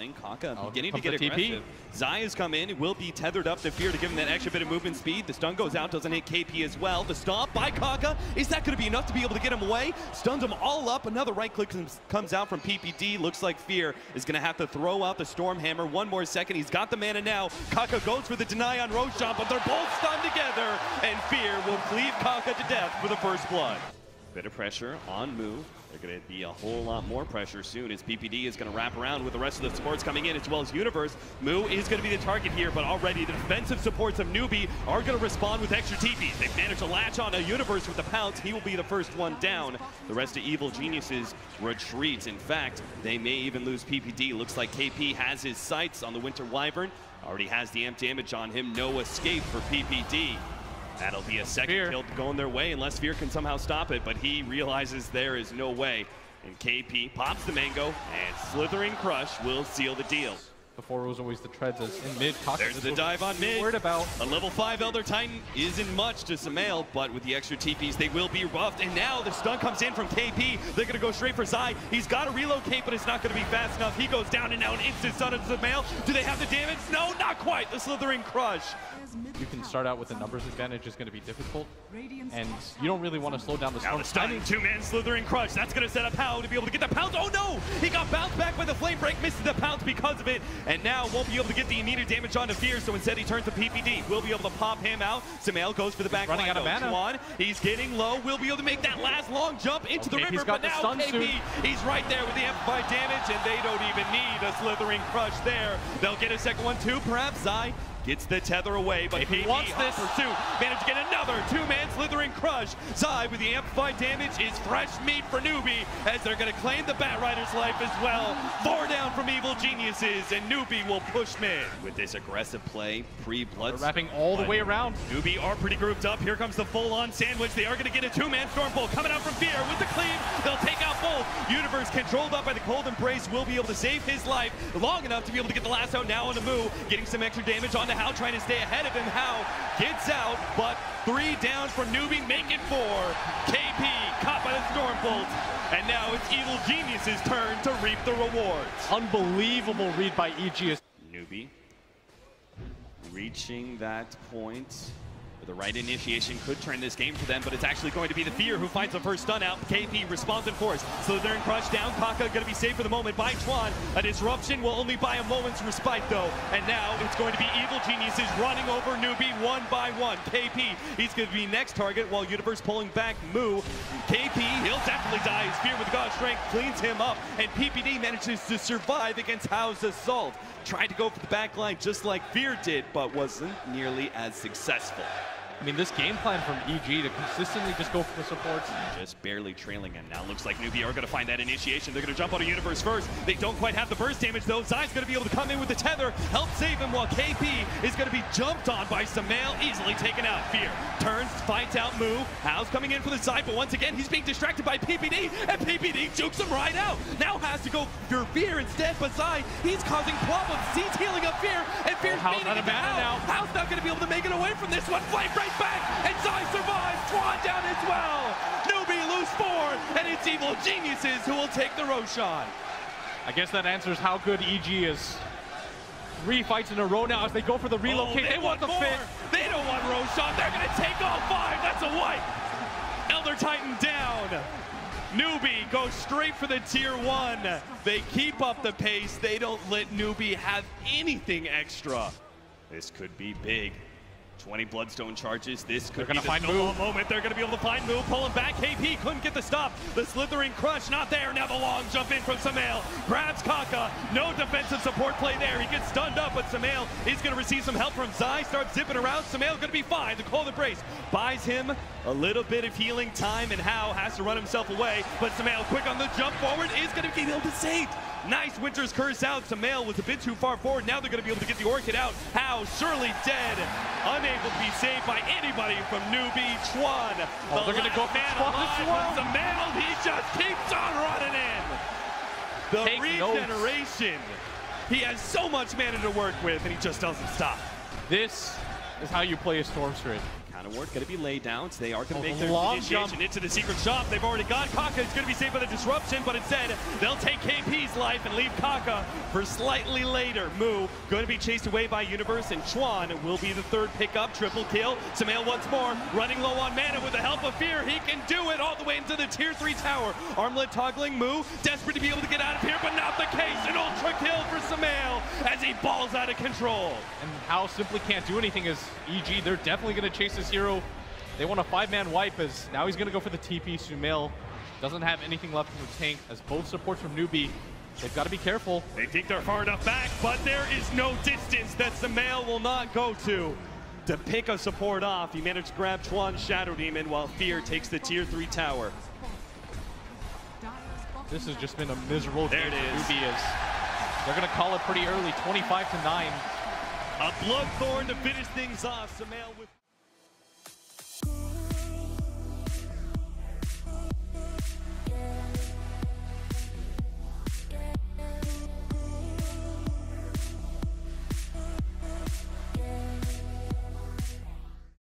lane. Kaka beginning to get aggressive. Zai has come in. It will be tethered up to Fear to give him that extra bit of movement speed. The stun goes out, doesn't hit KP as well. The stomp by Kaka. Is that going to be enough to be able to get him away? Stuns him all up. Another right click comes out from PPD. Looks like Fear is going to have to throw out the Storm Hammer. One more second. He's got the mana now. Kaka goes for the deny on Roshan, but they're both stunned together. And Fear will cleave Kaka to death for the first blood. Bit of pressure on Mu. They're going to be a whole lot more pressure soon as PPD is going to wrap around with the rest of the supports coming in as well as Universe. Mu is going to be the target here, but already the defensive supports of NewBee are going to respond with extra TPs. They've managed to latch on a Universe with the pounce. He will be the first one down. The rest of Evil Geniuses retreat. In fact, they may even lose PPD. Looks like KP has his sights on the Winter Wyvern. Already has the amp damage on him. No escape for PPD. That'll be a second kill going their way unless Fear can somehow stop it, but he realizes there is no way. And KP pops the mango, and Slithering Crush will seal the deal. Before it was always the treads as in mid. There's the dive on mid. Worried about a level 5 Elder Titan isn't much to Sumail, but with the extra TPs, they will be buffed. And now the stun comes in from KP. They're going to go straight for Zai. He's got to relocate, but it's not going to be fast enough. He goes down, and now an instant stun of Sumail. Do they have the damage? No, not quite. The Slithering Crush. You can start out with a numbers advantage. Is going to be difficult, and you don't really want to slow down the storm. Now the stunning two-man Slithering Crush. That's going to set up How to be able to get the pounce. Oh no! He got bounced back by the Flame Break, misses the pounce because of it, and now won't be able to get the immediate damage onto Fear, so instead he turns to PPD. We'll be able to pop him out. Sumail goes for the back running line. Out of mana. Juan, he's getting low. We'll be able to make that last long jump into the river, but now KP, he's right there with the amplified damage, and they don't even need a Slithering Crush there. They'll get a second one too, perhaps. Zai gets the tether away, but he wants this pursuit. Managed to get another two-man Slithering Crush. Zai with the amplified damage is fresh meat for NewBee as they're going to claim the Batrider's life as well. 4 down from Evil Geniuses, and NewBee will push mid. With this aggressive play, pre-blood. Wrapping all the way around. NewBee are pretty grouped up. Here comes the full-on sandwich. They are going to get a two-man Stormbolt coming out from Fear with the cleave. They'll take out both. Universe controlled up by the Cold Embrace will be able to save his life long enough to be able to get the last out now on the Mu, getting some extra damage on the How, trying to stay ahead of him. How gets out, but 3 down for NewBee, make it 4. KP caught by the Stormbolt, and now it's Evil Geniuses' turn to reap the rewards. Unbelievable read by EG. NewBee reaching that point. The right initiation could turn this game for them, but it's actually going to be the Fear who finds the first stun out. KP responds in force. Slithering Crush down. Kaka going to be saved for the moment by Chuan. A disruption will only buy a moment's respite though. And now it's going to be Evil Geniuses running over NewBee one by one. KP, he's going to be next target while Universe pulling back Mu. KP, he'll definitely die. His Fear with God's Strength cleans him up. And PPD manages to survive against Hao's assault. Tried to go for the back line just like Fear did, but wasn't nearly as successful. I mean, this game plan from EG to consistently just go for the supports. Just barely trailing him. Now looks like NewBee are going to find that initiation. They're going to jump on a Universe first. They don't quite have the burst damage though. Zai's going to be able to come in with the tether, help save him, while KP is going to be jumped on by Sumail, easily taken out. Fear turns, fights out Mu. Hao's coming in for the side, but once again, he's being distracted by PPD, and PPD jukes him right out. Now has to go for Fear instead, but Zai, he's causing problems. He's healing up Fear, and Fear's beating him out. Hao's not going to be able to make it away from this one. Flame break back, and Zai survives. Chuan down as well. NewBee lose 4, and it's Evil Geniuses who will take the Roshan. I guess that answers how good EG is. 3 fights in a row now as they go for the relocate. They want the fit. They don't want Roshan. They're going to take all 5. That's a wipe. Elder Titan down. NewBee goes straight for the tier 1. They keep up the pace. They don't let NewBee have anything extra. This could be big. 20 Bloodstone charges. This could be the snowball moment. They're going to be able to find Mu. Pulling back. KP couldn't get the stop. The Slithering Crush not there. Now the long jump in from Sumail. Grabs Kaka. No defensive support play there. He gets stunned up, but Sumail is going to receive some help from Zai. Starts zipping around. Sumail going to be fine. The Cold Embrace buys him a little bit of healing time, and Hao has to run himself away. But Sumail, quick on the jump forward, is going to be able to save. Nice Winter's Curse out. Sumail was a bit too far forward. Now they're going to be able to get the Orchid out. Hao surely dead. Unable to be saved by anybody from NewBee. Chuan. They're going to go man alive. Sumail, he just keeps on running in. The regeneration. He has so much mana to work with, and he just doesn't stop. This is how you play a Storm Strait. Shadow Ward going to be laid down, so they are going to make their long initiation jump into the secret shop. They've already got Kaka. It's going to be saved by the disruption, but instead they'll take KP's life and leave Kaka for slightly later. Moo going to be chased away by Universe, and Chuan will be the third pickup. Triple kill. Sumail once more running low on mana with the help of Fear. He can do it all the way into the tier 3 tower. Armlet toggling. Moo desperate to be able to get out of here, but not the case. An ultra kill for Sumail as he balls out of control. And how Simply can't do anything is EG. They're definitely going to chase this hero. They want a 5-man wipe as now he's going to go for the TP. Sumail doesn't have anything left in the tank as both supports from NewBee. They've got to be careful. They think they're far enough back, but there is no distance that Sumail will not go to pick a support off. He managed to grab Chuan's Shadow Demon while Fear takes the tier 3 tower. This has just been a miserable game. There it is. NewBee is. They're going to call it pretty early, 25-9. A Bloodthorn to finish things off. Sumail with